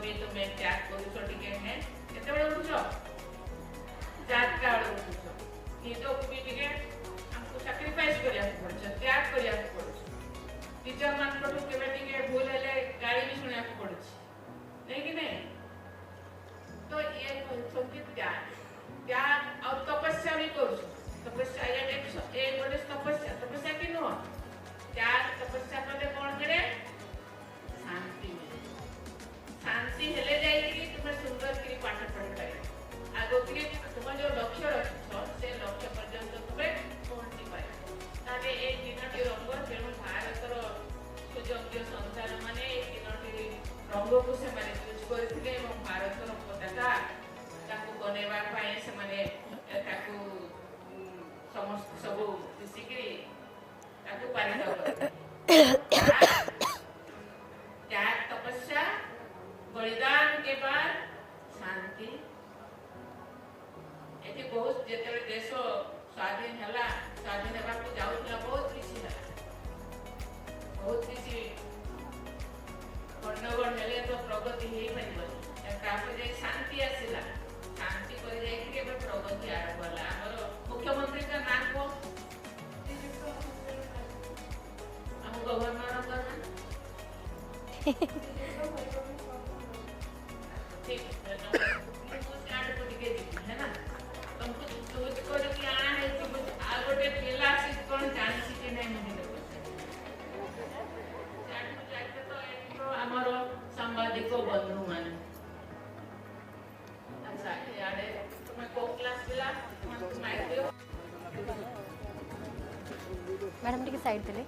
भी तुम त्याग करूछ टिके है केते बेले उठुछ 4टा बेले उठुछ निदो भी टिके हमको सैक्रिफाइस करिया पड़छ त्याग करिया पड़छ टीचर मान को केबे टिके भूल हेले गाड़ी भी सुनिया पड़छ नहीं कि नहीं तो ये संकेत त्याग और तपस्या भी करूछ तपस्या एक गोटे तपस्या कि नुह त्याग तपस्या कले कौन करे शांति शांति हेले जाई तुम सुंदर की पाठ पढ़ पाए आगो के तुम जो लक्ष्य रखिछ से लक्ष्य पर्यंत तुमे पहुंची पाए ताले ए तीनटी रंग जेनु भारतर सुयोग्य संसार माने ए तीनटी रंग को से माने यूज करथिले एवं भारतर पताका ताको बनेवा पाए से माने ताको समस्त सब मिसिकी ताको पारित त्याग तपस्या बलिदान के बाद शांति एटी बहुत जेते देश स्वाधीन हला स्वाधीन हेबा को जाउतला बहुत किसी हला बहुत किसी गणगण हेले तो प्रगति हेई परिबो तापर जे शांति आसिला शांति कर जाई के प्रगति आरंभ होला हमर मुख्यमंत्री का नाम को हम गवर्नर का ठीक है ना तुमको सोच कर कि आना है कि आगोटे पिला से कौन जानी सी के नहीं मिले जाते तो हमर सांबादिक बंधु मान अच्छा यारे तुम को क्लास पिला तुम माइक दियो मैडम टिके साइड देले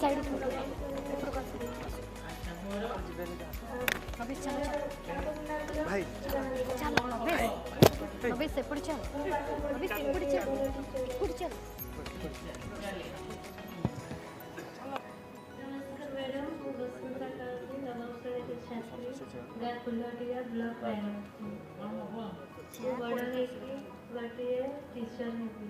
साइड अभी चल भाई चल अभी से पड़ चल अभी से पड़ चल नमस्कार मैडम वो वसुंधरा कालती नवोदय छात्री गाय फुलवाटिया ब्लॉक प्राइमरी वो बड़ा है कि वाटिया टीचर है भी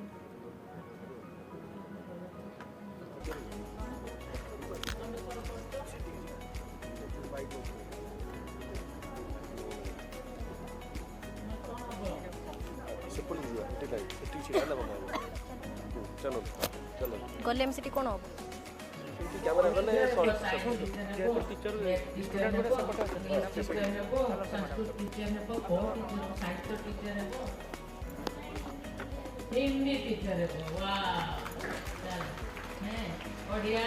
चलो चलो गले में सिटी कोन हो कैमरा गले टीचर स्टूडेंट गोटे सपोर्ट टीचर हेबो संस्कृत टीचर हेबो साहित्य टीचर हेबो हिंदी टीचर हेबो वाह चल हैं बढ़िया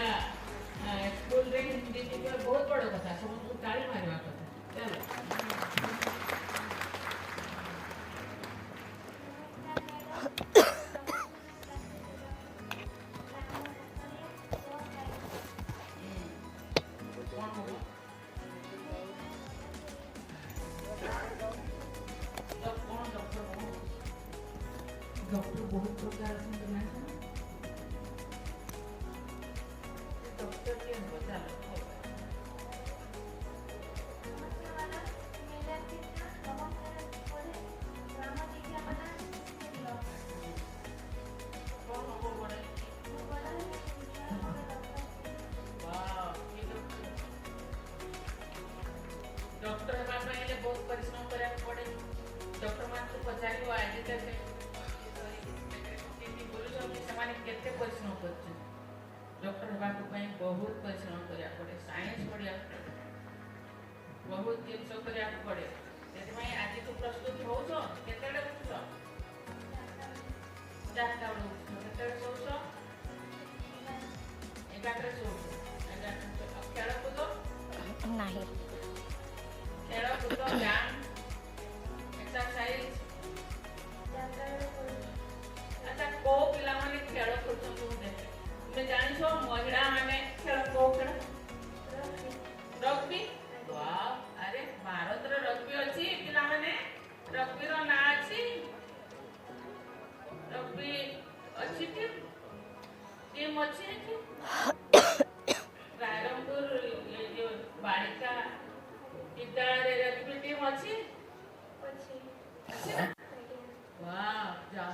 स्कूल रे हिंदी टीचर बहुत बड़ कथा सब ताली मारवा कथा चल डॉक्टर बहुत प्रकार से ना डॉक्टर के बता डॉक्टर हेबा पहिले बहुत परिश्रम करे पड़े डॉक्टर मान को पचारियो आज तक केते परिश्रम करछ डॉक्टर हेबा को बहुत परिश्रम करिया पड़े साइंस पढ़िया बहुत दिन सब करिया पड़े सेति में आज तो प्रस्तुत हो छ केतेडे उठछ 4टा बेले उठछ केतेडे सोछ 11टा सोछ 11टा खेल कूद नहीं खेल कूद व्यायाम एक्सरसाइज अच्छा को पिला माने खेल करछन तुमे जानि छो महिला माने खेल को खेल रग्बी वाह अरे भारत रे रग्बी अछि पिला माने रग्बी रो ना अछि रग्बी अछि टीम अछि रायरंगपुर ये जो बालिका विद्यालय रे रग्बी टीम अछि પછી वाह जा